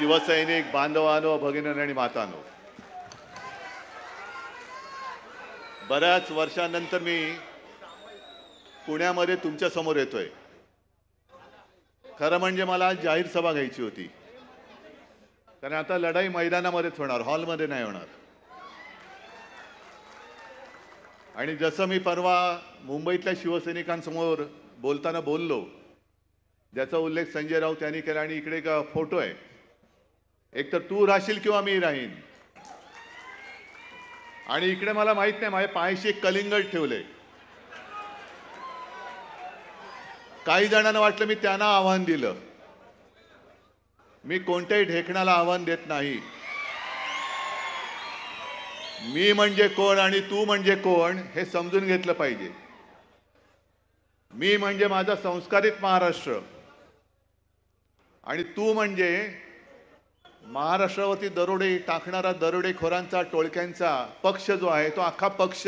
शिवसैनिक बांधवांनो, भगिनींनो आणि मातांनो, बऱ्याच वर्षांनंतर मी पुण्यामध्ये तुमच्या समोर येतोय. खरं म्हणजे मला आज जाहीर सभा घ्यायची होती, कारण आता लढाई मैदानामध्येच होणार, हॉलमध्ये नाही होणार. आणि जसं मी परवा मुंबईतल्या शिवसैनिकांसमोर बोलताना बोललो, ज्याचा उल्लेख संजय राऊत यांनी केला, आणि इकडे एक फोटो आहे, एक तर तू राहशील किंवा मी राहीन. आणि इकडे मला माहित नाही, माझ्या पायाशी एक कलिंगड ठेवले. काही जणांना वाटलं मी त्यांना आव्हान दिलं. मी कोणत्याही ढेकणाला आव्हान देत नाही. मी म्हणजे कोण आणि तू म्हणजे कोण हे समजून घेतलं पाहिजे. मी म्हणजे माझा संस्कारित महाराष्ट्र, आणि तू म्हणजे महाराष्ट्रावरती दरोडे टाकणारा दरोडेखोरांचा, टोळक्यांचा पक्ष जो आहे, तो अख्खा पक्ष.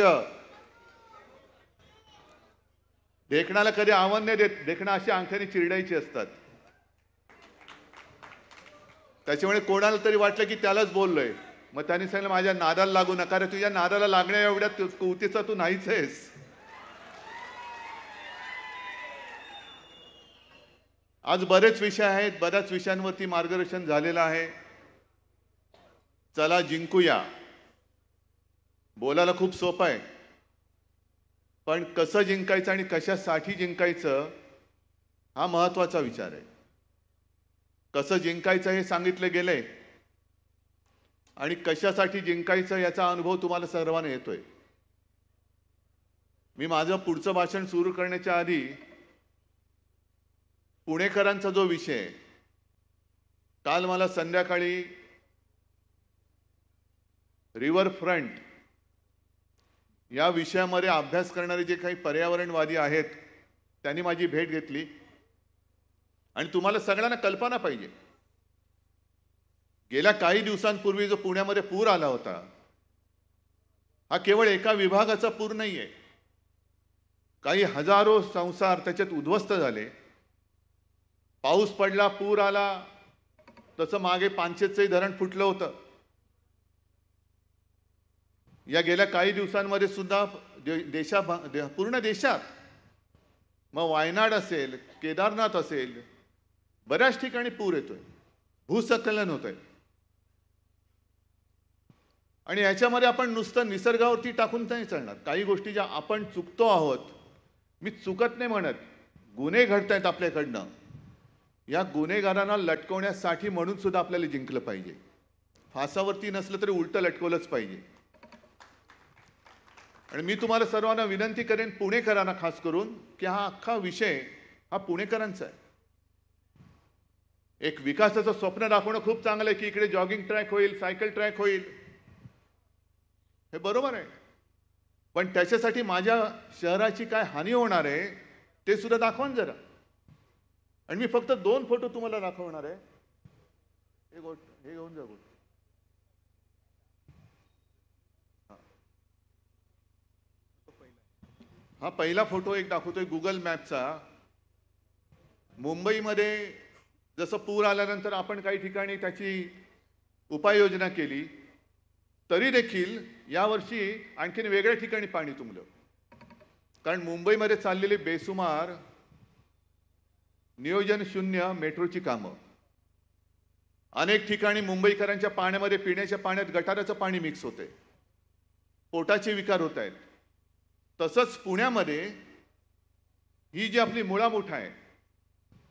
ढेकणाला कधी आव्हान नाही देत. ढेकणा अशी अंगठ्याने चिरडायची असतात. त्याच्यामुळे कोणाला तरी वाटलं की त्यालाच बोललोय, मग त्यांनी सांगितलं माझ्या नादाला लागू नका रे. तुझ्या नादाला लागण्या एवढ्या कुवतीचा तू नाहीच आहेस. आज बरेच विषय आहेत, बऱ्याच विषयांवरती मार्गदर्शन झालेलं आहे. चला जिंकूया. बोलायला खूप सोपं आहे, पण कसं जिंकायचं आणि कशासाठी जिंकायचं हा महत्वाचा विचार आहे. कसं जिंकायचं हे सांगितले गेले, आणि कशासाठी जिंकायचं याचा अनुभव तुम्हाला सर्वांना येतोय. मी माझं पुढचं भाषण सुरू करण्याच्या आधी पुणेकरांचा जो विषय, काल मला संध्याकाळी रिव्हरफ्रंट या विषयामध्ये अभ्यास करणारे जे काही पर्यावरणवादी आहेत त्यांनी माझी भेट घेतली. आणि तुम्हाला सगळ्यांना कल्पना पाहिजे, गेल्या काही दिवसांपूर्वी जो पुण्यामध्ये पूर आला होता, हा केवळ एका विभागाचा पूर नाहीये. काही हजारो संसार त्याच्यात उद्ध्वस्त झाले. पाऊस पडला, पूर आला, तसं मागे पानशेतचंही धरण फुटलं होतं. या गेल्या काही दिवसांमध्ये सुद्धा पूर्ण देशात, मग वायनाड असेल, केदारनाथ असेल, बऱ्याच ठिकाणी पूर येतोय, भूस्खलन होतंय. आणि याच्यामध्ये आपण नुसतं निसर्गावरती टाकून नाही चालणार. काही गोष्टी ज्या आपण चुकतो आहोत, मी चुकत नाही म्हणत, गुन्हे घडत आहेत आपल्याकडनं, या गुन्हेगारांना लटकवण्यासाठी म्हणून सुद्धा आपल्याला जिंकलं पाहिजे. फासावरती नसलं तरी उलटं लटकवलंच पाहिजे. आणि मी तुम्हाला सर्वांना विनंती करेन, पुणेकरांना खास करून, की हा अख्खा विषय हा पुणेकरांचा आहे. एक विकासाचं स्वप्न दाखवणं खूप चांगलं आहे, की इकडे जॉगिंग ट्रॅक होईल, सायकल ट्रॅक होईल, हे बरोबर आहे. पण त्याच्यासाठी माझ्या शहराची काय हानी होणार आहे ते सुद्धा दाखवा ना जरा. आणि मी फक्त 2 फोटो तुम्हाला दाखवणार आहे. हे घेऊन जा. हा पहिला फोटो एक दाखवतोय गुगल मॅपचा. मुंबईमध्ये जसं पूर आल्यानंतर आपण काही ठिकाणी त्याची उपाययोजना केली, तरी देखील यावर्षी आणखीन वेगळ्या ठिकाणी पाणी तुंबलं. कारण मुंबईमध्ये चाललेली बेसुमार नियोजन शून्य मेट्रोची कामं, अनेक ठिकाणी मुंबईकरांच्या पाण्यामध्ये, पिण्याच्या पाण्यात गटाराचं पाणी मिक्स होतंय, पोटाचे विकार होत आहेत. तसंच पुण्यामध्ये ही जी आपली मुळामुठ आहे,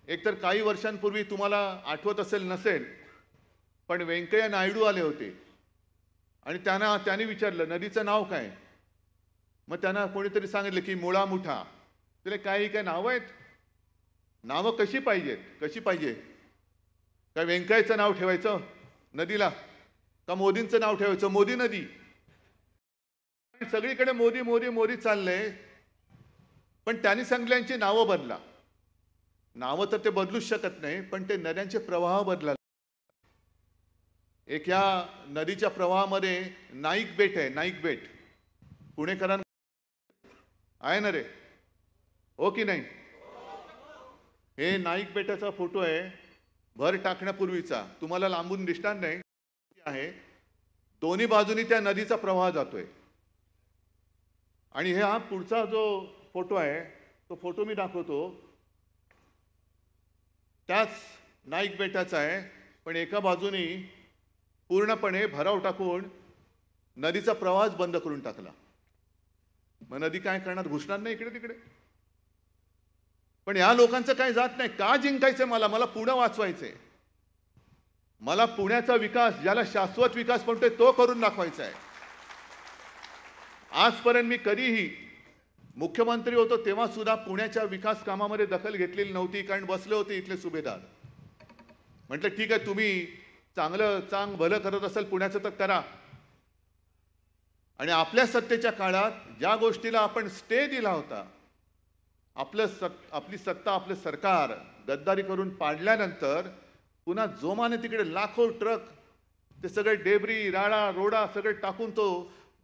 एकतर काही वर्षांपूर्वी तुम्हाला आठवत असेल नसेल, पण व्यंकय्या नायडू आले होते आणि त्यांनी विचारलं नदीचं नाव काय. मग त्यांना कोणीतरी सांगितलं की मुळामुठा. त्याला काही नावं आहेत. नावं कशी पाहिजे? काय व्यंकय्याचं नाव ठेवायचं नदीला, का मोदींचं नाव ठेवायचं, मोदी नदी. सगळीकडे मोदी मोदी मोदी चाललंय. पण त्यांनी सांगितल्यांची नावं बदला. नावं तर ते बदलूच शकत नाही, पण ते नद्यांचे प्रवाह बदला. एक या नदीच्या प्रवाहामध्ये नाईक बेट आहे, नाईक बेट. पुणेकरांना आहे ना रे, हो की नाही? हे नाईक बेटाचा फोटो आहे. भर टाकण्यापूर्वीचा तुम्हाला लांबून दिसणार नाही आहे. दोन्ही बाजूनी त्या नदीचा प्रवाह जातोय. आणि हा पुढचा जो फोटो आहे तो फोटो मी दाखवतो. त्याच नाईक बेटाचा आहे, पण एका बाजूनी पूर्णपणे भराव टाकून नदीचा प्रवाहच बंद करून टाकला. मग नदी काय करणार, घुसणार नाही इकडे तिकडे. पण या लोकांचं काय जात नाही. का जिंकायचंय मला? मला पुणे वाचवायचंय. मला पुण्याचा विकास, ज्याला शाश्वत विकास म्हणतोय, तो करून दाखवायचा आहे. आजपर्यंत मी कधीही मुख्यमंत्री होतो तेव्हा सुद्धा पुण्याच्या विकास कामामध्ये दखल घेतलेली नव्हती, कारण बसले होते इथले सुभेदार. म्हटलं ठीक आहे, तुम्ही चांग भलं करत असाल पुण्याचं तर करा. आणि आपल्या सत्तेच्या काळात ज्या गोष्टीला आपण स्टे दिला होता, आपली सत्ता, आपलं सरकार गद्दारी करून पाडल्यानंतर पुन्हा जोमाने तिकडे लाखो ट्रक ते सगळे डेबरी, राडा, रोडा सगळे टाकून तो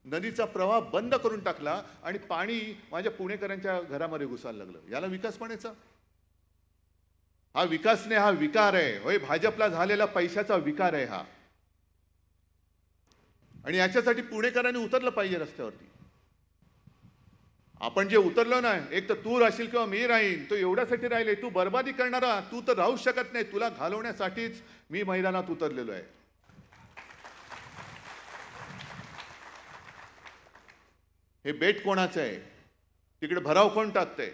नदीचा प्रवाह बंद करून टाकला आणि पाणी माझ्या पुणेकरांच्या घरामध्ये घुसायला लागलं. याला विकास म्हणायचा? हा विकास नाही, हा विकार आहे. होय, भाजपला झालेला पैशाचा विकार आहे हा. आणि याच्यासाठी पुणेकरांनी उतरलं पाहिजे रस्त्यावरती. आपण जे उतरलो ना, एक तर तू राहशील किंवा मी राहीन, तो एवढ्यासाठी राहिले. तू बर्बादी करणारा, तू तर राहू शकत नाही. तुला घालवण्यासाठीच मी मैदानात उतरलेलो आहे. हे बेट कोणाचं आहे? तिकडे भराव कोण टाकतंय?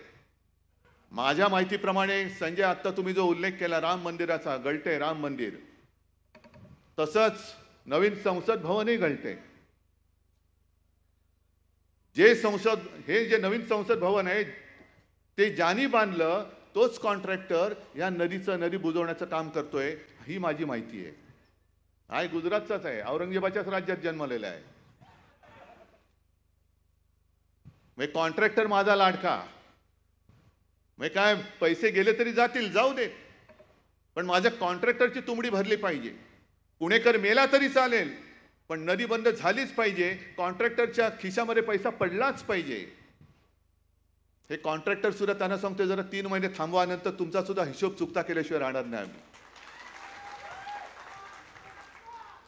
माझ्या माहितीप्रमाणे संजय, आत्ता तुम्ही जो उल्लेख केला राम मंदिराचा, गळते राम मंदिर, तसंच नवीन संसद भवनही गळते. हे जे नवीन संसद भवन आहे ते ज्यांनी बांधलं तोच कॉन्ट्रॅक्टर या नदी बुजवण्याचं काम करतोय, ही माझी माहिती आहे. हा गुजरातचाच आहे, औरंगजेबाच्याच राज्यात जन्मलेला आहे. मग कॉन्ट्रॅक्टर माझा लाडका. मग काय, पैसे गेले तरी जातील, जाऊ दे, पण माझ्या कॉन्ट्रॅक्टरची तुंबडी भरली पाहिजे. पुणेकर मेला तरी चालेल, पण नदी बंद झालीच पाहिजे. कॉन्ट्रॅक्टरच्या खिशामध्ये पैसा पडलाच पाहिजे. हे कॉन्ट्रॅक्टर सुद्धा त्यांना सांगतोय, जरा 3 महिने थांबवा, नंतर तुमचा सुद्धा हिशोब चुकता केल्याशिवाय राहणार नाही आम्ही.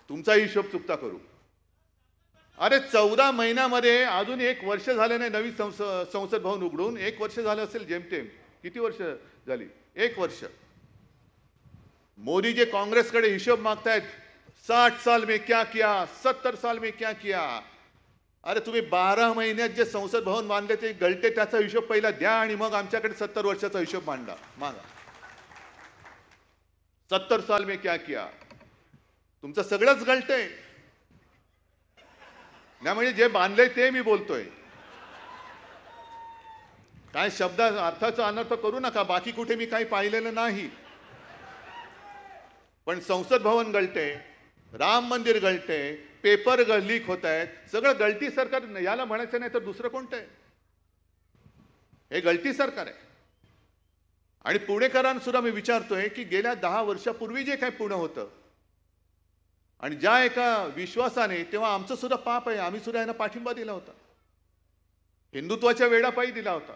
तुमचा हिशोब चुकता करू. अरे 14 महिन्यामध्ये अजून 1 वर्ष झालं नाही नवीन संसद भवन उघडून. 1 वर्ष झालं असेल जेमतेम. किती वर्ष झाली? 1 वर्ष. मोदी जे काँग्रेसकडे हिशोब मागतायत, 60 साल में क्या किया, 70 साल में क्या किया. अरे तुम्ही 12 महिन्यात जे संसद भवन बांधले ते गळते, त्याचा हिशोब पहिला द्या आणि मग आमच्याकडे 70 वर्षाचा हिशोब मागा. 70 साल में क्या किया. तुमचं सगळंच गळतंय. नाही म्हणजे जे बांधलंय ते मी बोलतोय. काय शब्द अर्थाचा अनर्थ करू नका. बाकी कुठे मी काही पाहिलेलं नाही. पण संसद भवन गळते, राम मंदिर गळते, पेपर लीक होत आहेत. सगळं गळती सरकार. याला म्हणायचं नाही तर दुसरं कोणतं आहे? हे गळती सरकार आहे. आणि पुणेकरांसुद्धा मी विचारतोय की गेल्या 10 वर्षापूर्वी जे काही पुणे होतं आणि ज्या एका विश्वासाने, तेव्हा आमचं सुद्धा पाप आहे, आम्ही सुद्धा यांना पाठिंबा दिला होता, हिंदुत्वाच्या वेडापायी दिला होता.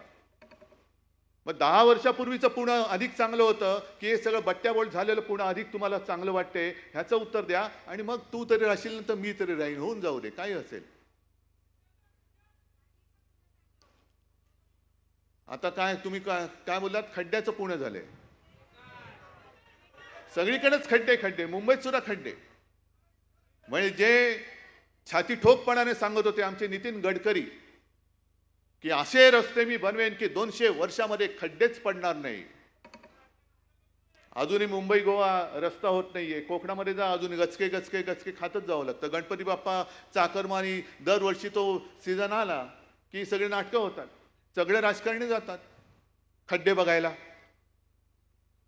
मग 10 वर्षापूर्वीचं पुणे अधिक चांगलं होतं की हे सगळं बट्ट्याबोळ झालेलं पुणे अधिक तुम्हाला चांगलं वाटते? ह्याचं उत्तर द्या. आणि मग तू तरी राहशील नंतर मी तरी राहीन, होऊन जाऊ दे, काही असेल. आता काय तुम्ही काय बोललात? खड्ड्याचं पुणे झालंय. सगळीकडेच खड्डे खड्डे, मुंबईत सुद्धा खड्डे. म्हणजे जे छाती ठोकपणाने सांगत होते आमचे नितीन गडकरी की असे रस्ते मी बनवेन की 200 वर्षामध्ये खड्डेच पडणार नाही. अजूनही मुंबई गोवा रस्ता होत नाहीये. कोकणामध्ये जा, अजून गचके गचके गचके खातच जावं लागतं. गणपती बाप्पा चाकरमानी दरवर्षी तो सीझन आला की सगळे नाटकं होतात, सगळे राजकारणी जातात खड्डे बघायला.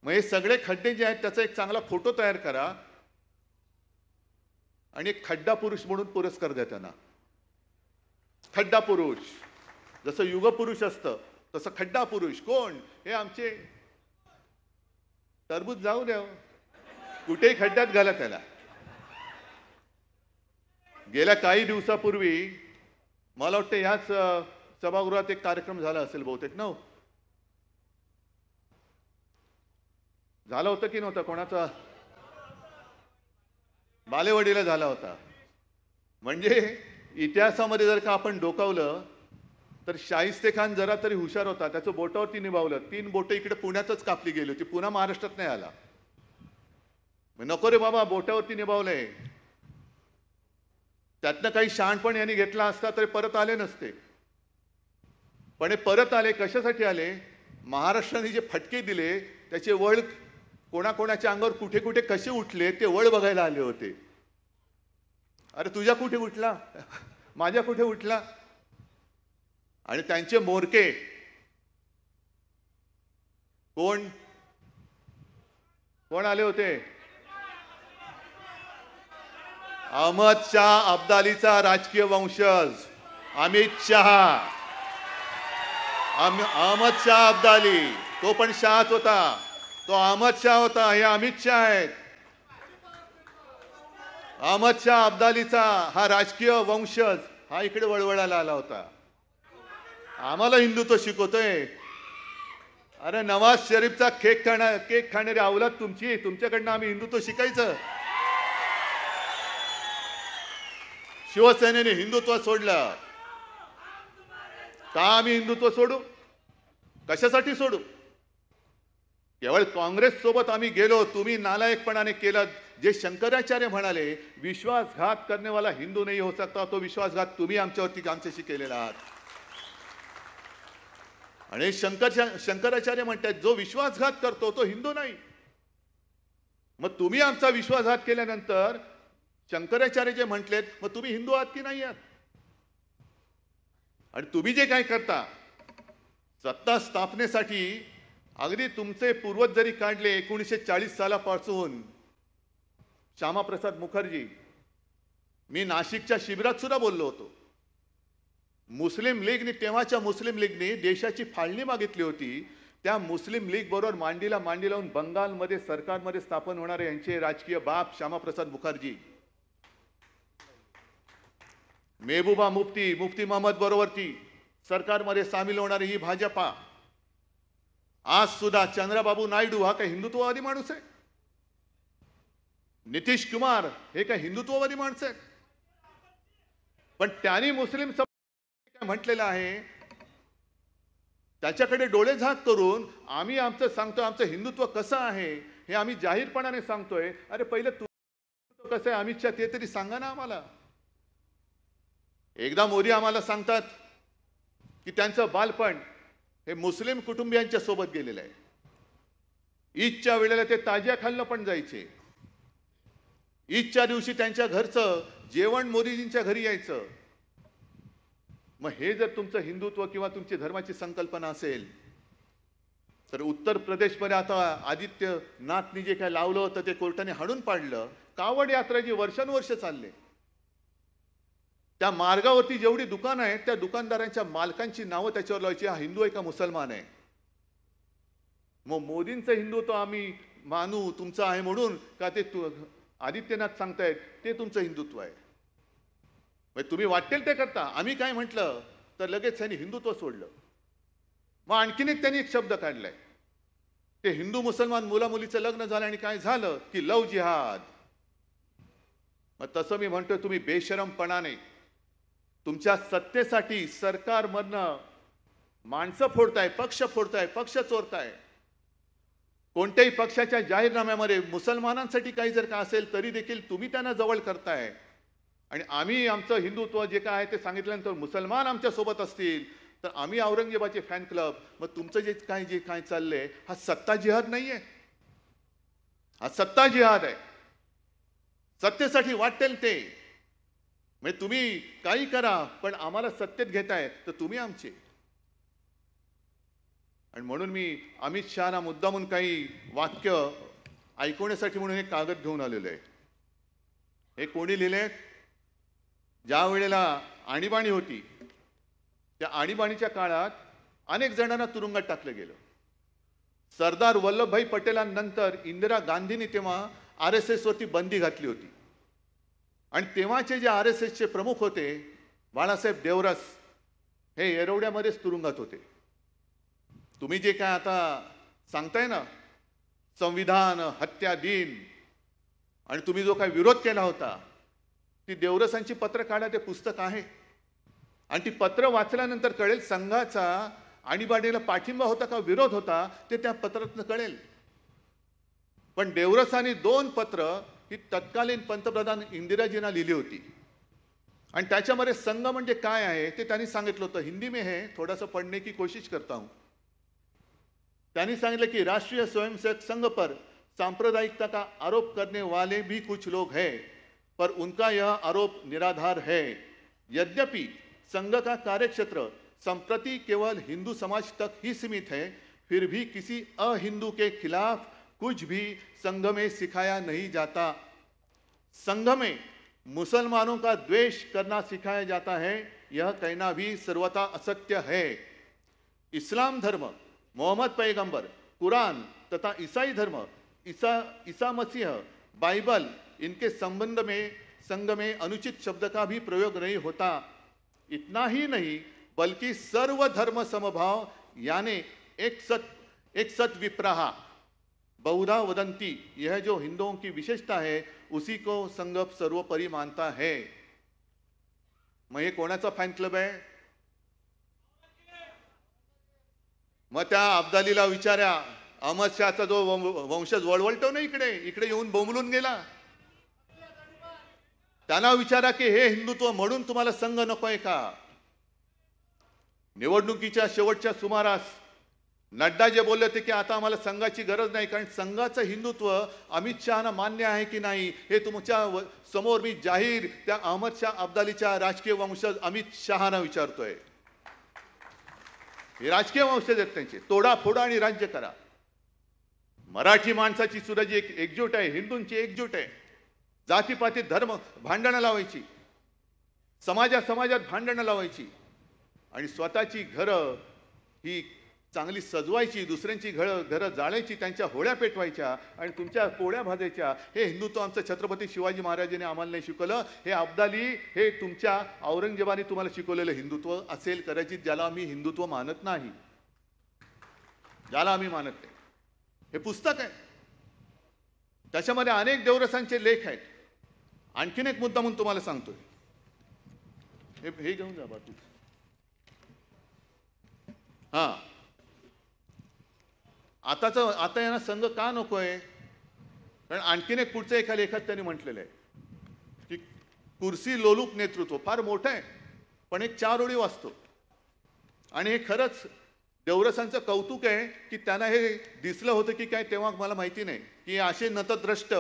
मग हे सगळे खड्डे जे आहेत त्याचा एक चांगला फोटो तयार करा आणि एक खड्डा पुरुष म्हणून पुरस्कार द्या त्यांना. खड्डा पुरुष, जसं युगपुरुष असतं तसं खड्डा पुरुष. कोण? हे आमचे टरबूज. जाऊ द्या, कुठेही खड्ड्यात घाला त्याला. गेल्या काही दिवसापूर्वी मला वाटतं ह्याच सभागृहात एक कार्यक्रम झाला असेल बहुतेक ना. झालं होतं की नव्हतं कोणाचा? बालेवाडीला झाला होता. म्हणजे इतिहासामध्ये जर का आपण डोकावलं तर शाहिस्ते खान जरा तरी हुशार होता. त्याचं बोटावरती निभावलं. 3 बोटं इकडे पुण्यातच कापली गेली होती. पुन्हा महाराष्ट्रात नाही आला. नको रे बाबा, बोटावरती निभावलंय. त्यातनं काही शहाणपण यांनी घेतला असता तरी परत आले नसते. पण हे परत आले कशासाठी आले? महाराष्ट्राने जे फटके दिले त्याचे वळ कोणाकोणाच्या अंगावर कुठे कुठे कसे उठले ते वळ बघायला आले होते. अरे तुझ्या कुठे उठला? माझ्या कुठे उठला? आणि त्यांचे मोरके कोण कोण आले होते? अहमद शाह अब्दालीचा राजकीय वंशज अमित शहा. अहमद शाह अब्दाली तो पण शहाच होता. तो अहमद शाह होता. हे अमित शाह आहेत. अहमद शाह अब्दालीचा हा राजकीय वंशज हा इकडे वळवळायला आला होता. आम्हाला हिंदुत्व शिकवतोय. अरे नवाज शरीफचा केक खाणारी अवलाद तुमची. तुमच्याकडनं आम्ही हिंदुत्व शिकायचं? शिवसेनेने हिंदुत्व सोडलं का? आम्ही हिंदुत्व सोडू? कशासाठी सोडू? केवळ काँग्रेस सोबत आम्ही गेलो. तुम्ही नालायकपणाने केलं. जे शंकराचार्य म्हणाले विश्वासघात करनेवाला हिंदू नाही हो सकता, तो विश्वासघात तुम्ही आमच्याशी केलेला आहात. आणि शंकराचार्य म्हणतात जो विश्वासघात करतो तो हिंदू नाही. मग तुम्ही आमचा विश्वासघात केल्यानंतर शंकराचार्य जे म्हटलेत मग तुम्ही हिंदू आहात की नाही आहात? आणि तुम्ही जे काय करता सत्ता स्थापनेसाठी, अगदी तुमचे पूर्वज जरी काढले 1940 सालापासून श्यामाप्रसाद मुखर्जी, मी नाशिकच्या शिबिरात सुद्धा बोललो होतो. मुस्लिम लीगने, तेव्हाच्या मुस्लिम लीगने देशाची फाळणी मागितली होती. त्या मुस्लिम लीग बरोबर मांडीला मांडी लावून बंगालमध्ये सरकारमध्ये स्थापन होणारे यांचे राजकीय बाप श्यामाप्रसाद मुखर्जी, मेहबूबा मुफ्ती मोहम्मद बरोबरती सरकारमध्ये सामील होणारी ही भाजपा. आज सुद्धा चंद्रबाबू नायडू हा काही हिंदुत्ववादी माणूस आहे? नितीश कुमार हे काय हिंदुत्ववादी माणसं आहेत? पण त्यांनी मुस्लिम समाज म्हटलेलं आहे त्याच्याकडे डोळे झाक करून आम्ही आमचं सांगतोय. आमचं हिंदुत्व कसं आहे हे आम्ही जाहीरपणाने सांगतोय. अरे पहिले तू कसं आहे अमित शहा ते तरी सांगा ना आम्हाला. एकदा मोदी आम्हाला सांगतात की त्यांचं बालपण हे मुस्लिम कुटुंबियांच्या सोबत गेलेलं आहे. ईदच्या वेळेला ते ताजिया खाल्लं पण जायचे. ईदच्या दिवशी त्यांच्या घरचं जेवण मोदीजींच्या घरी यायचं. मग हे जर तुमचं हिंदुत्व किंवा तुमची धर्माची संकल्पना असेल तर उत्तर प्रदेशमध्ये आता आदित्यनाथनी जे काय लावलं होतं ते कोर्टाने हाणून पाडलं. कावड यात्रा जी वर्षानुवर्ष चालले, त्या मार्गावरती जेवढी दुकानं आहेत त्या दुकानदारांच्या मालकांची नावं त्याच्यावर लावायची. हा हिंदू आहे का मुसलमान आहे? मग मोदींचं हिंदुत्व आम्ही मानू तुमचं आहे म्हणून का ते आदित्यनाथ सांगतायत ते तुमचं हिंदुत्व आहे? तुम्ही वाटेल ते करता. आम्ही काय म्हटलं तर लगेच त्यांनी हिंदुत्व सोडलं. मग आणखीन एक त्यांनी एक शब्द काढलाय, ते हिंदू मुसलमान मुलामुलीचं लग्न झालं आणि काय झालं की लव जिहाद. मग तसं मी म्हणतोय तुम्ही बेशरमपणाने तुमच्या सत्तेसाठी सरकारमधनं माणसं फोडताय, पक्ष फोडताय, पक्ष चोरताय. कोणत्याही पक्षाच्या जाहीरनाम्यामध्ये मुसलमानांसाठी काही जर का असेल तरी देखील तुम्ही त्यांना जवळ करताय. आणि आम्ही आमचं हिंदुत्व जे काय आहे ते सांगितल्यानंतर मुसलमान आमच्या सोबत असतील तर आम्ही औरंगजेबाचे फॅन क्लब. मग तुमचं जे काय चाललंय हा सत्ता जिहाद नाहीये, हा सत्ता जिहाद आहे. सत्तेसाठी वाटेल ते म्हणजे तुम्ही काही करा पण आम्हाला सत्तेत घेताय तर तुम्ही आमचे. आणि म्हणून मी अमित शहाना मुद्दामून काही वाक्य ऐकवण्यासाठी म्हणून हे कागद घेऊन आलेलो आहे. हे कोणी लिहिले? ज्या वेळेला आणीबाणी होती त्या आणीबाणीच्या काळात अनेक जणांना तुरुंगात टाकलं गेलं. सरदार वल्लभभाई पटेलांनंतर इंदिरा गांधींनी तेव्हा RSS वरती बंदी घातली होती. आणि तेव्हाचे जे RSSचे प्रमुख होते बाळासाहेब देवरस हे येरवड्यामध्येच तुरुंगात होते. तुम्ही जे काय आता सांगताय ना संविधान, हत्या दिन, आणि तुम्ही जो काही विरोध केला होता, ती देवरसांची पत्र काढा, ते पुस्तक आहे. आणि ती पत्र वाचल्यानंतर कळेल संघाचा आणीबाणीला पाठिंबा होता का विरोध होता, ते त्या पत्रातून कळेल. पण देवरसांनी 2 पत्र ही तत्कालीन पंतप्रधान इंदिराजींना लिहिली होती. आणि त्याच्यामध्ये संघ म्हणजे काय आहे ते त्यांनी सांगितलं होतं. हिंदी में है, थोड़ा सा पढ़ने की कोशिश करता हूं. त्यांनी सांगितलं की राष्ट्रीय स्वयंसेवक संघ पर सांप्रदायिकता का आरोप करने वाले भी कुछ लोग हैं, पर उनका यह आरोप निराधार है. यद्यपि संघ का कार्यक्षेत्र संप्रति केवल हिंदू समाज तक ही सीमित है, फिर भी किसी अहिंदू के खिलाफ कुछ भी संघ में सिखाया नहीं जाता. संघ में मुसलमानों का द्वेष करना सिखाया जाता है, यह कहना भी सर्वथा असत्य है. इस्लाम धर्म, मोहम्मद पैगंबर, कुरान तथा ईसाई धर्म, ईसा मसीह, बाइबल, इनके संबंध में संघ में अनुचित शब्द का भी प्रयोग नहीं होता. इतना ही नहीं बल्कि सर्व धर्म समभाव यानी एक सत विप्रहा बहुधा वदंती, यह जो हिंदुओं की विशेषता है उसी को संघ सर्वोपरि मानता है. मग हे कोणाचा फॅन क्लब आहे? मग त्या अब्दालीला विचारा, अहमद शहाचा जो वंशज वळवळतो ना इकडे इकडे येऊन बोंबलून गेला, त्यांना विचारा की हे हिंदुत्व म्हणून तुम्हाला संघ नकोय का? निवडणुकीच्या शेवटच्या सुमारास नड्डा जे बोलले होते की आता आम्हाला संघाची गरज नाही, कारण संघाचं हिंदुत्व अमित शहाना मान्य आहे की नाही हे तुमच्या समोर मी जाहीर त्या अहमद शाह अब्दालीच्या राजकीय वंशज अमित शहाना विचारतोय. हे राजकीय वंशज आहेत त्यांचे. तोडा फोडा आणि राज्य करा. मराठी माणसाची सुद्धा जी एक एकजूट आहे, हिंदूंची एकजूट आहे. जातीपाती धर्म भांडणं लावायची, समाजात भांडणं लावायची आणि स्वतःची घरं ही चांगली सजवायची, दुसऱ्यांची घरं जाळायची, त्यांच्या होळ्या पेटवायच्या आणि तुमच्या पोळ्या भाजायच्या. हे हिंदुत्व आमचं छत्रपती शिवाजी महाराजांनी आम्हाला नाही शिकवलं. हे अब्दाली, हे तुमच्या औरंगजेबाने तुम्हाला शिकवलेलं हिंदुत्व असेल कदाचित, ज्याला आम्ही हिंदुत्व मानत नाही, ज्याला आम्ही मानत नाही. हे पुस्तक आहे, त्याच्यामध्ये अनेक देवरसांचे लेख आहेत. आणखीन एक मुद्दा म्हणून तुम्हाला सांगतोय, हे घेऊन जा बाजू. हा, आता यांना संघ का नकोय? कारण आणखीन एक पुढचं एका लेखात त्यांनी म्हटलेलं आहे की कुर्सी लोलूप नेतृत्व फार मोठं आहे, पण एक 4 ओळी वाचतो आणि हे खरंच देवरसांचं कौतुक आहे की त्यांना हे दिसलं होतं की काय तेव्हा मला माहिती नाही की असे नतद्रष्ट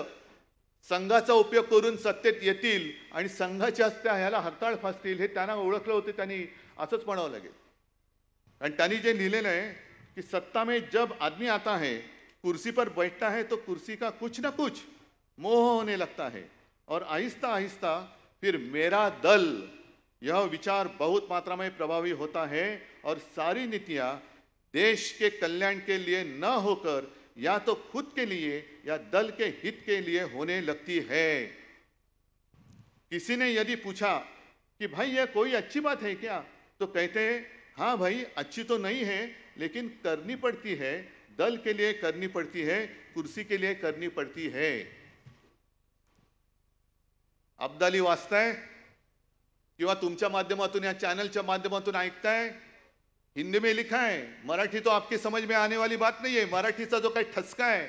संघाचा उपयोग करून सत्तेत येतील आणि संघाच्या त्या ह्याला हरताळ फासतील हे त्यांना ओळखलं होतं. त्यांनी असंच म्हणावं लागेल. आणि त्यांनी जे लिहिलेलं आहे कि सत्ता में जब आदमी आता है, कुर्सी पर बैठता है तो कुर्सी का कुछ न कुछ मोह होने लगता है और आहिस्ता आहिस्ता फिर मेरा दल यह विचार बहुत मात्रा में प्रभावी होता है और सारी नीतियां देश के कल्याण के लिए न होकर या तो खुद के लिए या दल के हित के लिए होने लगती है. किसी ने यदि पूछा कि भाई यह कोई अच्छी बात है क्या, तो कहते हैं हाँ भाई अच्छी तो नहीं है लेकिन करनी पड़ती है. दल के लिए करनी पड़ती है, कुर्सी के लिए करनी पड़ती है. अब्दाली वाचताय किंवा तुमच्या माध्यमातून या चॅनलच्या माध्यमातून ऐकताय, हिंदी में लिखा है. मराठी तो आपके समझ में आने वाली बात नहीं है. मराठीचा जो काही ठसका आहे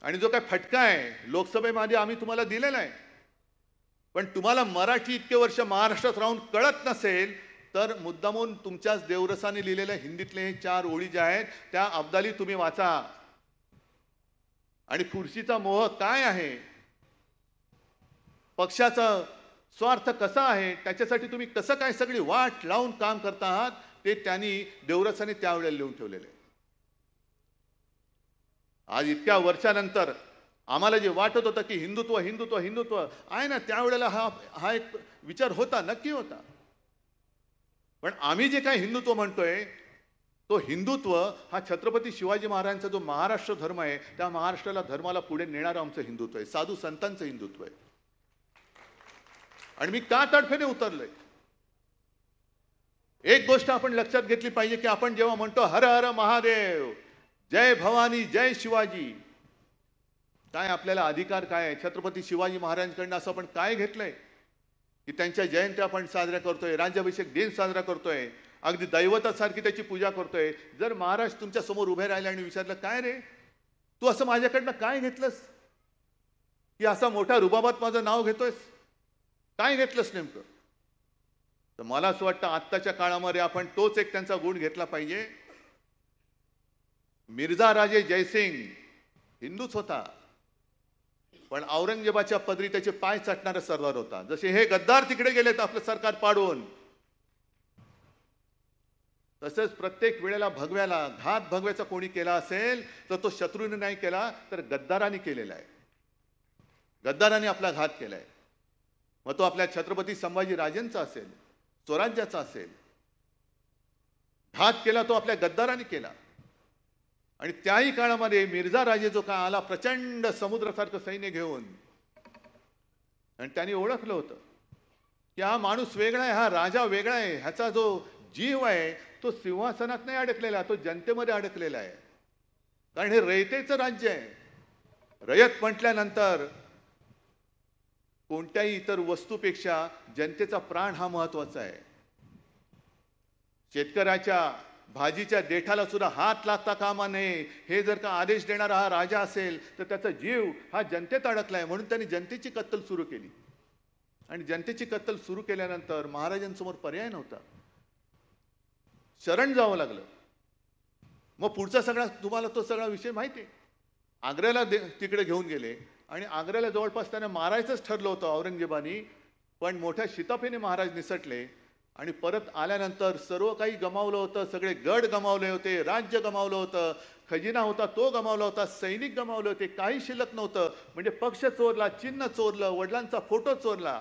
आणि जो काही फटका आहे लोकसभेमध्ये आम्ही तुम्हाला दिलेला आहे. पण तुम्हाला मराठी इतके वर्ष महाराष्ट्रात राहून कळत नसेल तर मुद्दामून तुमच्याच देवरसाने लिहिलेल्या हिंदीतले हे 4 ओळी ज्या आहेत त्या अब्दाली तुम्ही वाचा. आणि खुर्शीचा मोह काय आहे, पक्षाचा स्वार्थ कसा आहे, त्याच्यासाठी तुम्ही कसं काय सगळी वाट लावून काम करता आहात ते त्यांनी देवरसाने त्यावेळेला लिहून ठेवलेलं आहे. आज इतक्या वर्षानंतर आम्हाला जे वाटत होतं की हिंदुत्व हिंदुत्व हिंदुत्व आहे ना, त्यावेळेला हा एक विचार होता, नक्की होता. पण आम्ही जे काही हिंदुत्व म्हणतोय तो हिंदुत्व हा छत्रपती शिवाजी महाराजांचा जो महाराष्ट्र धर्म आहे त्या महाराष्ट्राला धर्माला पुढे नेणारं आमचं हिंदुत्व आहे, साधू संतांचं हिंदुत्व आहे. आणि मी का तडफेने उतरलोय, एक गोष्ट आपण लक्षात घेतली पाहिजे की आपण जेव्हा म्हणतो हर हर महादेव, जय भवानी जय शिवाजी. काय आपल्याला अधिकार काय आहे? छत्रपती शिवाजी महाराजांकडनं असं आपण काय घेतलंय की त्यांच्या जयंत्या आपण साजऱ्या करतोय, राज्याभिषेक दिन साजरा करतोय, अगदी दैवतासारखी त्याची पूजा करतोय. जर महाराज तुमच्या समोर उभे राहिले आणि विचारलं काय रे तू असं माझ्याकडनं काय घेतलंस की असा मोठा रुबाबात माझं नाव घेतोयस, काय घेतलंस नेमकं? तर मला असं वाटतं आत्ताच्या काळामध्ये आपण तोच एक त्यांचा गुण घेतला पाहिजे. मिर्झा राजे जयसिंग हिंदूच होता, पण औरंगजेबाच्या पदरी त्याचे पाय चाटणारा सरदार होता. जसे हे गद्दार तिकडे गेलेत आपलं सरकार पाडून, तसंच प्रत्येक वेळेला भगव्याला घात भगव्याचा कोणी केला असेल तर तो शत्रूने नाही केला तर गद्दारांनी केलेला आहे. गद्दारांनी आपला घात केलाय. मग तो आपल्या छत्रपती संभाजी राजेंचा असेल, स्वराज्याचा असेल, घात केला तो आपल्या गद्दारांनी केला. आणि त्याही काळामध्ये मिर्झा राजे जो का आला प्रचंड समुद्रासारखं सैन्य घेऊन, आणि त्यांनी ओळखलं होतं की हा माणूस वेगळा आहे, हा राजा वेगळा आहे, ह्याचा जो जीव आहे तो सिंहासनात नाही अडकलेला, तो जनतेमध्ये अडकलेला आहे. कारण हे रयतेचं राज्य आहे. रयत म्हटल्यानंतर कोणत्याही इतर वस्तूपेक्षा जनतेचा प्राण हा महत्वाचा आहे. शेतकऱ्याच्या भाजीच्या देठाला सुद्धा हात लागता कामा नये, हे जर का आदेश देणारा हा राजा असेल तर त्याचा जीव हा जनतेत अडकलाय. म्हणून त्यांनी जनतेची कत्तल सुरू केली. आणि जनतेची कत्तल सुरू केल्यानंतर महाराजांसमोर पर्याय नव्हता, शरण जावं लागलं. मग पुढचा सगळा तुम्हाला तो सगळा विषय माहिती आहे. आग्र्याला तिकडे घेऊन गेले आणि आग्र्याला जवळपास त्यांना मारायचंच ठरलं होतं औरंगजेबानी, पण मोठ्या शिताफीने महाराज निसटले. आणि परत आल्यानंतर सर्व काही गमावलं होतं, सगळे गड गमावले होते, राज्य गमावलं होतं, खजिना होता तो गमावला होता, सैनिक गमावले होते, काही शिल्लक नव्हतं. म्हणजे पक्ष चोरला, चिन्ह चोरलं, वडिलांचा फोटो चोरला.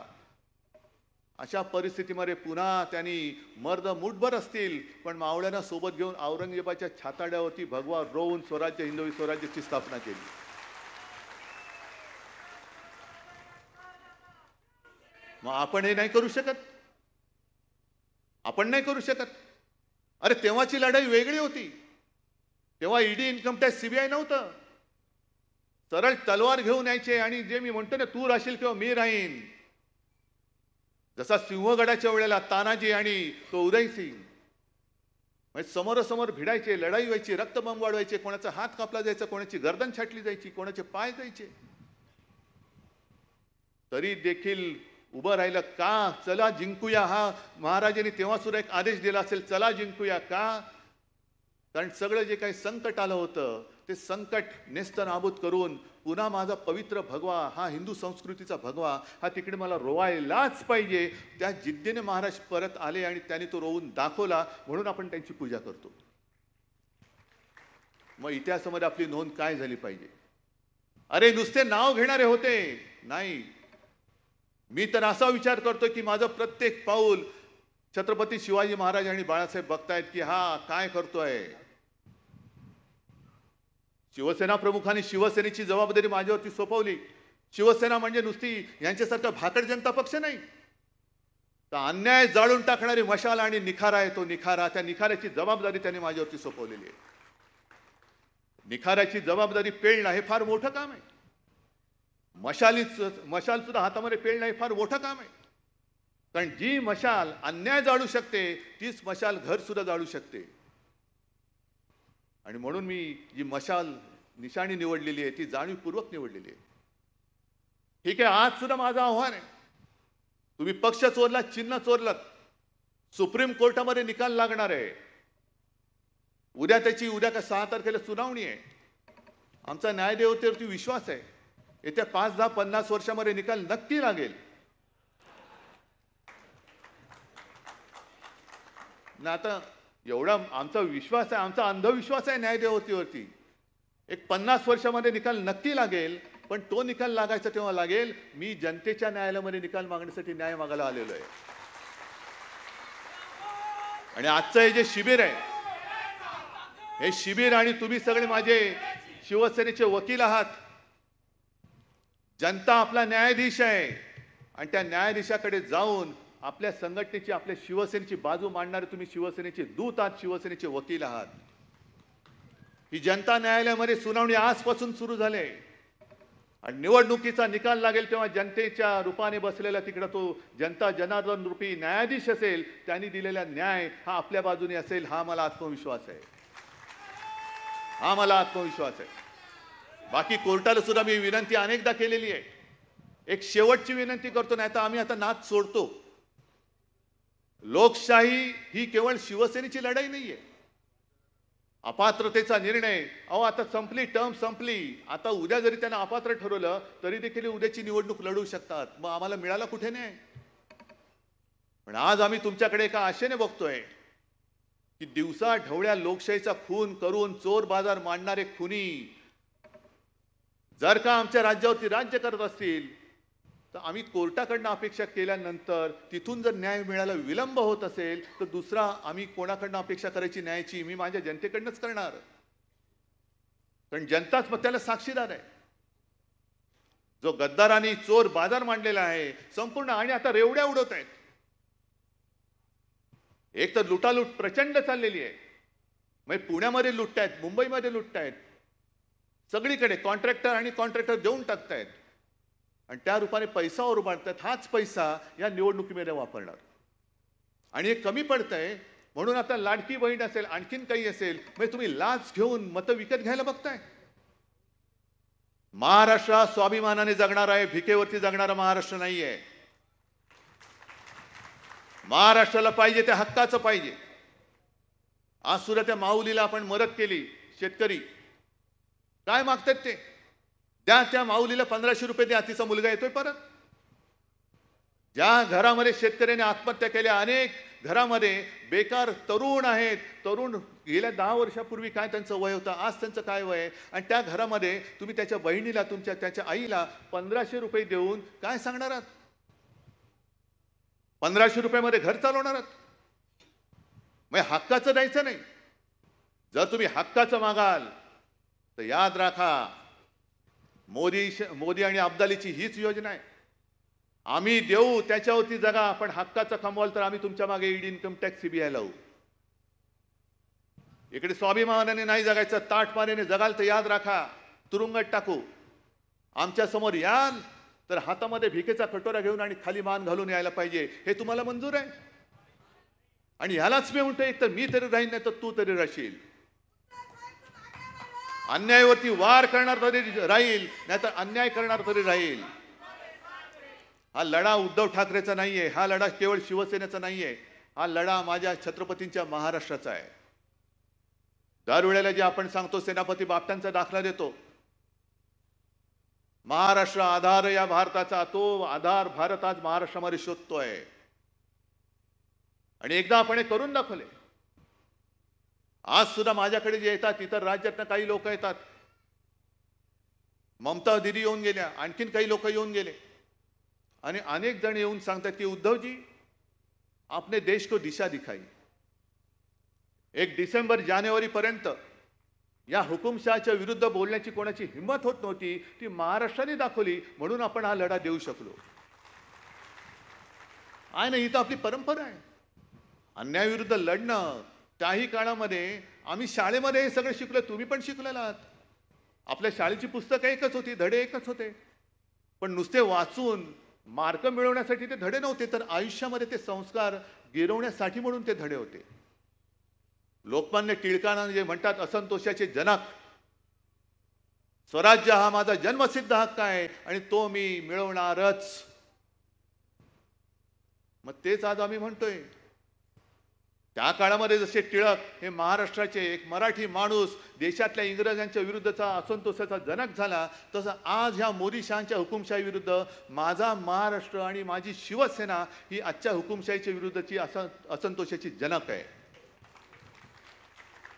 अशा परिस्थितीमध्ये पुन्हा त्यांनी मर्द मुठभर असतील पण मावळ्यांना सोबत घेऊन औरंगजेबाच्या छाताड्यावरती भगवा रोवून स्वराज्य हिंदवी स्वराज्याची स्थापना केली. मग आपण हे नाही करू शकत? आपण नाही करू शकत? अरे तेव्हाची लढाई वेगळी होती. तेव्हा ईडी, इन्कम टॅक्स, सीबीआय नव्हतं. सरळ तलवार घेऊन यायचे आणि जे मी म्हणतो ना, तू राहशील किंवा मी राहीन. जसा सिंहगडाच्या वेळेला तानाजी आणि तो उदयसिंग म्हणजे समोरासमोर भिडायचे, लढाई व्हायची, रक्तबंब वाढवायचे, कोणाचा हात कापला जायचा, कोणाची गर्दन छाटली जायची, कोणाचे पाय जायचे. तरी देखील उभं राहिलं का? चला जिंकूया. हा महाराजांनी तेव्हा सुद्धा एक आदेश दिला असेल, चला जिंकूया. का? कारण सगळं जे काही संकट आलं होतं ते संकट नेस्तनाबूत करून पुन्हा माझा पवित्र भगवा, हा हिंदू संस्कृतीचा भगवा, हा तिकडे मला रोवायलाच पाहिजे. त्या जिद्दीने महाराज परत आले आणि त्यांनी तो रोवून दाखवला. म्हणून आपण त्यांची पूजा करतो. मग इतिहासामध्ये आपली नोंद काय झाली पाहिजे? अरे नुसते नाव घेणारे होते नाही. मी तर असा विचार करतो की माझं प्रत्येक पाऊल छत्रपती शिवाजी महाराज आणि बाळासाहेब बघतायत की हा काय करतोय. शिवसेना प्रमुखांनी शिवसेनेची जबाबदारी माझ्यावरती सोपवली. शिवसेना म्हणजे नुसती यांच्यासारखा भाकड जनता पक्ष नाही, तर अन्याय जाळून टाकणारी मशाल आणि निखारा आहे तो निखारा. त्या निखाऱ्याची जबाबदारी त्यांनी माझ्यावरती सोपवलेली आहे. निखाऱ्याची जबाबदारी पेळणं हे फार मोठं काम आहे. मशाल सुद्धा हातामध्ये पेळणं हे फार मोठं काम आहे. कारण जी मशाल अन्याय जाळू शकते तीच मशाल घर सुद्धा जाळू शकते. आणि म्हणून मी जी मशाल निशाणी निवडलेली आहे ती जाणीवपूर्वक निवडलेली आहे. ठीक आहे, आज सुद्धा माझं आव्हान आहे, तुम्ही पक्ष चोरला, चिन्ह चोरलं, सुप्रीम कोर्टामध्ये निकाल लागणार आहे. उद्या का 6 तारखेला सुनावणी आहे. आमचा न्यायदेवतेवरती विश्वास आहे. येत्या 5, 10, 50 वर्षामध्ये निकाल नक्की लागेल. ना आता एवढा आमचा विश्वास आहे, आमचा अंधविश्वास आहे न्यायदेवतेवरती. एक 50 वर्षामध्ये निकाल नक्की लागेल. पण तो निकाल लागायचा तेव्हा लागेल मी जनतेच्या न्यायालयामध्ये निकाल मागण्यासाठी न्याय मागायला आलेलो आहे. आणि आजचं हे जे शिबिर आहे, हे शिबिर आणि तुम्ही सगळे माझे शिवसेनेचे वकील आहात. जनता आपला न्यायाधीश आहे आणि त्या न्यायाधीशाकडे जाऊन आपल्या संघटनेची, आपल्या शिवसेनेची बाजू मांडणारे तुम्ही शिवसेनेचे दूत आहात, शिवसेनेचे वकील आहात. ही जनता न्यायालयामध्ये सुनावणी आजपासून सुरू झाले आणि निवडणुकीचा निकाल लागेल तेव्हा जनतेच्या रूपाने बसलेला तिकडे तो जनता जनार्दन रूपी न्यायाधीश असेल, त्यांनी दिलेला न्याय हा आपल्या बाजूने असेल, हा मला आत्मविश्वास आहे. हा मला आत्मविश्वास आहे. बाकी कोर्टाला सुद्धा मी विनंती अनेकदा केलेली आहे. एक शेवटची विनंती करतो, नाही तर आम्ही आता नाद सोडतो. लोकशाही ही केवळ शिवसेनेची लढाई नाहीये. अपात्रतेचा निर्णय, अहो आता संपली, टर्म संपली. आता उद्या जरी त्यांना अपात्र ठरवलं तरी देखील उद्याची निवडणूक लढवू शकतात. मग आम्हाला मिळाला कुठे नाही. पण आज आम्ही तुमच्याकडे एका आशेने बघतोय की दिवसा ढवळ्या लोकशाहीचा खून करून चोर बाजार मांडणारे खुनी जर का आमच्या राज्यावरती राज्य करत असतील तर आम्ही कोर्टाकडनं अपेक्षा केल्यानंतर तिथून जर न्याय मिळायला विलंब होत असेल तर दुसरा आम्ही कोणाकडनं अपेक्षा करायची न्यायाची? मी माझ्या जनतेकडनंच करणार. कारण जनताच मग त्याला साक्षीदार आहे. जो गद्दारांनी चोर बाजार मांडलेला आहे संपूर्ण, आणि आता रेवड्या उडवत आहेत. एक तर लुटालूट प्रचंड चाललेली आहे. म्हणजे पुण्यामध्ये लुटतायत, मुंबईमध्ये लुटतायत, सगळीकडे कॉन्ट्रॅक्टर आणि कॉन्ट्रॅक्टर देऊन टाकतायत आणि त्या रूपाने पैसा उभारतात. हाच पैसा या निवडणुकीमध्ये वापरणार आणि हे कमी पडतंय. म्हणून आता लाडकी बहीण असेल, आणखीन काही असेल, म्हणजे तुम्ही लाच घेऊन मतं विकत घ्यायला बघताय. महाराष्ट्र हा स्वाभिमानाने जगणार आहे, भिकेवरती जगणारा महाराष्ट्र नाहीये. महाराष्ट्राला पाहिजे ते हक्काचं पाहिजे. आज सुद्धा त्या माऊलीला आपण मदत केली. शेतकरी काय मागतात ते द्या, त्या माऊलीला 1500 रुपये द्या, तिचा मुलगा येतोय परत. ज्या घरामध्ये शेतकऱ्यांनी आत्महत्या केल्या, अनेक घरामध्ये बेकार तरुण आहेत. तरुण गेल्या 10 वर्षापूर्वी काय त्यांचं वय होतं, आज त्यांचं काय वय आहे, आणि त्या घरामध्ये तुम्ही त्याच्या बहिणीला, त्याच्या आईला 1500 रुपये देऊन काय सांगणार आहात? 1500 रुपयामध्ये घर चालवणार आहात? मग हक्काचं द्यायचं नाही. जर तुम्ही हक्काचं मागाल तर याद राखा, मोदी आणि अब्दालीची हीच योजना आहे. आम्ही देऊ त्याच्यावरती जगा, पण हक्काचं कमवाल तर आम्ही तुमच्या मागे ईडी, इन्कम टॅक्स, सीबीआय लावू. इकडे स्वाभिमानाने नाही जगायचं, ताटमानेने जगाल तर याद राखा तुरुंगात टाकू. आमच्या समोर याल तर हातामध्ये भिकेचा कटोरा घेऊन आणि खाली मान घालून यायला पाहिजे. हे तुम्हाला मंजूर आहे? आणि ह्यालाच मी म्हणतो, एक तर मी तरी राहीन, नाही तर तू तरी राहशील. अन्यायावरती वार करणार तरी राहील, नाहीतर अन्याय करणार तरी राहील. हा लढा उद्धव ठाकरेचा नाहीये, हा लढा केवळ शिवसेनेचा नाहीये, हा लढा माझ्या छत्रपतींच्या महाराष्ट्राचा आहे. दरवेळेला जे आपण सांगतो, सेनापती बापटांचा दाखला देतो, महाराष्ट्र आधार या भारताचा, तो आधार भारत आज महाराष्ट्रामध्ये शोधतोय. आणि एकदा आपण हे करून दाखवले. आज सुद्धा माझ्याकडे जे येतात, इतर राज्यातनं काही लोक येतात, ममता दीदी येऊन गेल्या, आणखीन काही लोक येऊन गेले आणि अनेक जण येऊन सांगतात की उद्धवजी आपने देश को दिशा दिखाई. 1 डिसेंबर जानेवारी पर्यंत या हुकुमशहाच्या विरुद्ध बोलण्याची कोणाची हिंमत होत नव्हती, ती महाराष्ट्राने दाखवली, म्हणून आपण हा लढा देऊ शकलो. आहे ना, ही तर आपली परंपरा आहे, अन्यायाविरुद्ध लढणं. त्याही काळामध्ये आम्ही शाळेमध्ये हे सगळं शिकलो, तुम्ही पण शिकलेला आहात. आपल्या शाळेची पुस्तकं एकच होती, धडे एकच होते, पण नुसते वाचून मार्क मिळवण्यासाठी ते धडे नव्हते, तर आयुष्यामध्ये ते संस्कार गिरवण्यासाठी म्हणून ते धडे होते. लोकमान्य टिळकांना जे म्हणतात असंतोषाचे जनक, स्वराज्य हा माझा जन्मसिद्ध हक्क आहे आणि तो मी मिळवणारच. मग तेच आज आम्ही म्हणतोय. त्या काळामध्ये जसे टिळक हे महाराष्ट्राचे एक मराठी माणूस देशातल्या इंग्रजांच्या विरुद्धचा असंतोषाचा जनक झाला, तसं आज ह्या मोदी शहांच्या हुकुमशाही विरुद्ध माझा महाराष्ट्र आणि माझी शिवसेना ही आजच्या हुकुमशाहीच्या विरुद्धची असंतोषाची जनक आहे.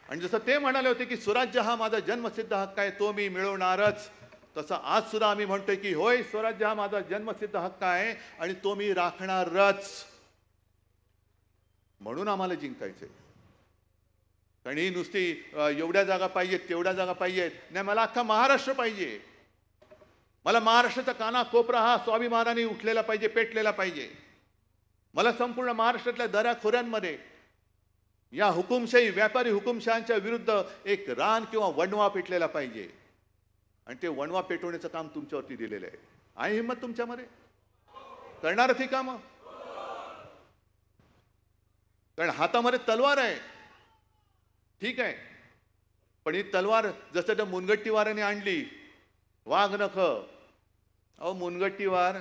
आणि जसं ते म्हणाले होते की स्वराज्य हा माझा जन्मसिद्ध हक्क आहे, तो मी मिळवणारच, तसं आज सुद्धा आम्ही म्हणतोय की होय, स्वराज्य हा माझा जन्मसिद्ध हक्क आहे आणि तो मी राखणारच. म्हणून आम्हाला जिंकायचंय. कारण ही नुसती एवढ्या जागा पाहिजेत, तेवढ्या जागा पाहिजेत नाही, मला अख्खा महाराष्ट्र पाहिजे. मला महाराष्ट्राचा काना कोपरा हा स्वाभिमानाने उठलेला पाहिजे, पेटलेला पाहिजे. मला संपूर्ण महाराष्ट्रातल्या दऱ्याखोऱ्यांमध्ये या हुकुमशाही व्यापारी हुकुमशहांच्या विरुद्ध एक रान किंवा वणवा पेटलेला पाहिजे आणि ते वणवा पेटवण्याचं काम तुमच्यावरती दिलेलं आहे हिंमत तुमच्यामध्ये करणार ती कामं कारण हातामध्ये तलवार आहे ठीक आहे पण ही तलवार जसं त्या मुनगट्टीवाराने आणली वाघ नख अहो मुनगट्टीवार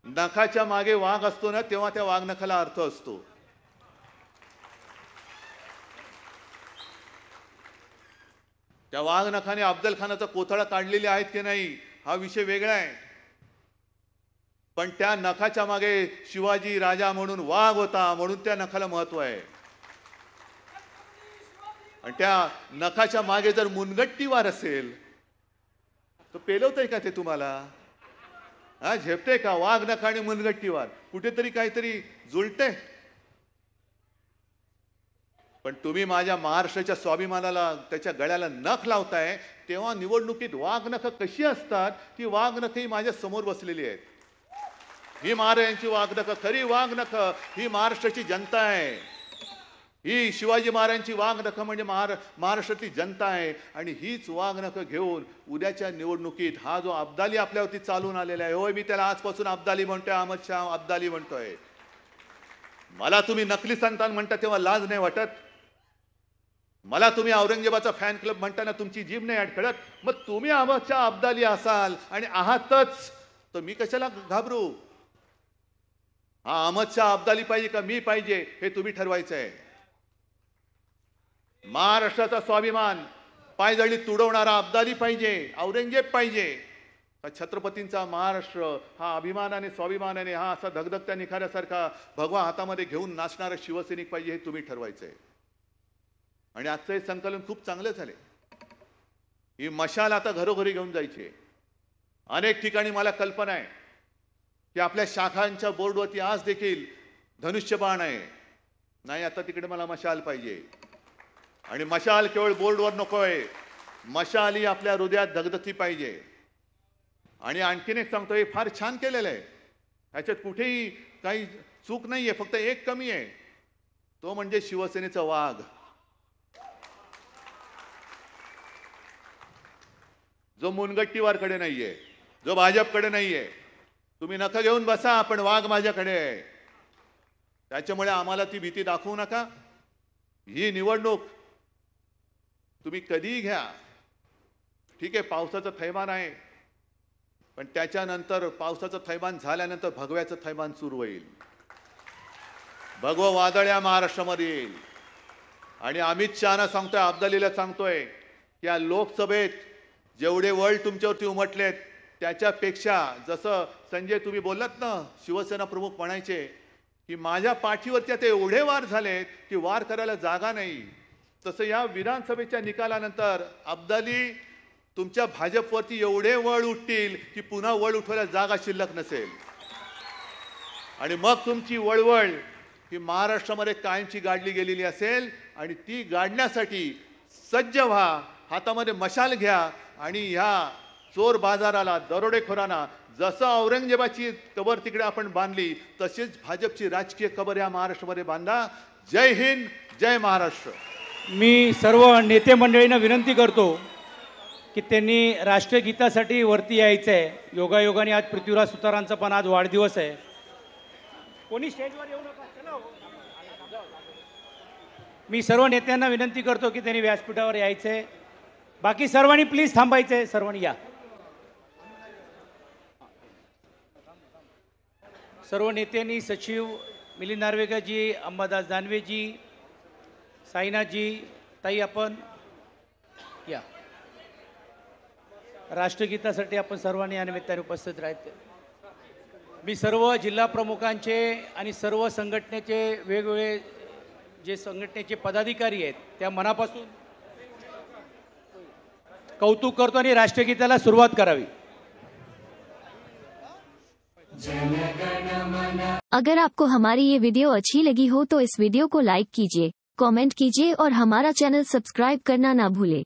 नखाच्या मागे वाघ असतो ना तेव्हा त्या वाघ नखाला अर्थ असतो त्या वाघ नखाने अफजल खानाचा कोथळा काढलेले आहेत की नाही हा विषय वेगळा आहे पण त्या नखाच्या मागे शिवाजी राजा म्हणून वाघ होता म्हणून त्या नखाला महत्व आहे आणि त्या नखाच्या मागे जर मुनगट्टीवार असेल तर पेलवतंय का ते तुम्हाला हा झेपते का वाघ नख आणि मुनगट्टीवार कुठेतरी काहीतरी जुळते पण तुम्ही माझ्या महाराष्ट्राच्या स्वाभिमानाला त्याच्या गळ्याला नख लावताय तेव्हा निवडणुकीत वाघ नख कशी असतात ती वाघ नख ही माझ्या समोर बसलेली आहेत ही महाराजांची वाघ नख खरी वाघ नख ही महाराष्ट्राची जनता आहे ही शिवाजी महाराजांची वाघ नख म्हणजे महाराष्ट्रातली जनता आहे आणि हीच वाघ नख घेऊन उद्याच्या निवडणुकीत हा जो अब्दाली आपल्यावरती चालून आलेला आहे होय मी त्याला आजपासून अब्दाली म्हणतोय अहमद शाह अब्दाली म्हणतोय मला तुम्ही नकली संतान म्हणता तेव्हा लाज नाही वाटत मला तुम्ही औरंगजेबाचा फॅन क्लब म्हणताना तुमची जीभ नाही अडखळत मग तुम्ही अहमद शाह अब्दाली असाल आणि आहातच तर मी कशाला घाबरू हा अहमद शाह अब्दाली पाहिजे का मी पाहिजे हे तुम्ही ठरवायचं आहे महाराष्ट्राचा स्वाभिमान पायदळी तुडवणारा अब्दाली पाहिजे औरंगजेब पाहिजे छत्रपतींचा महाराष्ट्र हा अभिमानाने स्वाभिमानाने हा असा धगधगत्या निखाऱ्यासारखा भगवा हातामध्ये घेऊन नाचणारा शिवसैनिक पाहिजे हे तुम्ही ठरवायचं आहे आणि आजचं हे संकलन खूप चांगलं झाले ही मशाल आता घरोघरी घेऊन जायची अनेक ठिकाणी मला कल्पना आहे की आपल्या शाखांच्या बोर्डवरती आज देखील धनुष्यबाण आहे नाही आता तिकडे मला मशाल पाहिजे आणि मशाल केवळ बोर्डवर नकोय मशाल ही आपल्या हृदयात धगधगती पाहिजे आणि आणखीन एक सांगतो हे फार छान केलेलं आहे ह्याच्यात कुठेही काही चूक नाहीये फक्त एक कमी आहे तो म्हणजे शिवसेनेचा वाघ जो मुनगट्टीवारकडे नाहीये जो भाजपकडे नाहीये तुम्ही नख घेऊन बसा पण वाघ माझ्याकडे आहे त्याच्यामुळे आम्हाला ती भीती दाखवू नका ही निवडणूक तुम्ही कधीही घ्या ठीक आहे पावसाचं थैमान आहे पण त्याच्यानंतर पावसाचं थैमान झाल्यानंतर भगव्याचं थैमान सुरू होईल भगवं वादळ या महाराष्ट्रामध्ये येईल आणि अमित शहाना सांगतोय अब्दालीला सांगतोय की या लोकसभेत जेवढे वळ तुमच्यावरती उमटलेत त्याच्यापेक्षा जसं संजय तुम्ही बोललात ना शिवसेना प्रमुख म्हणायचे की माझ्या पाठीवरती आता एवढे वार झालेत की वार करायला जागा नाही तसं या विधानसभेच्या निकालानंतर अब्दाली तुमच्या भाजपवरती एवढे वळ उठतील की पुन्हा वळ उठवायला जागा शिल्लक नसेल आणि मग तुमची वळवळ ही महाराष्ट्रामध्ये कायमची गाडली गेलेली असेल आणि ती गाडण्यासाठी सज्ज व्हा हातामध्ये मशाल घ्या आणि ह्या चोर बाजाराला दरोडेखोरांना जसं औरंगजेबाची कबर तिकडे आपण बांधली तशीच भाजपची राजकीय कबर या महाराष्ट्रामध्ये बांधा जय हिंद जय महाराष्ट्र मी सर्व नेते मंडळींना विनंती करतो की त्यांनी राष्ट्रगीतासाठी वरती यायचं आहे योगायोगाने आज पृथ्वीराज सुतारांचा पण आज वाढदिवस आहे कोणी स्टेजवर येऊ नका चला मी सर्व नेत्यांना विनंती करतो की त्यांनी व्यासपीठावर यायचं आहे बाकी सर्वांनी प्लीज थांबायचं आहे सर्वांनी या सर्व नेत्यांनी सचिव मिलिंद नार्वेकरजी अंबादास दानवेजी साईनाथजी ताई आपण या राष्ट्रगीतासाठी आपण सर्वांनी या निमित्ताने उपस्थित राहायचे मी सर्व जिल्हा प्रमुखांचे आणि सर्व संघटनेचे वेगवेगळे जे संघटनेचे पदाधिकारी आहेत त्या मनापासून कौतुक करतो आणि राष्ट्रगीताला सुरुवात करावी अगर आपको हमारी ये वीडियो अच्छी लगी हो तो इस वीडियो को लाइक कीजिए, कमेंट कीजिए और हमारा चैनल सब्सक्राइब करना ना भूले।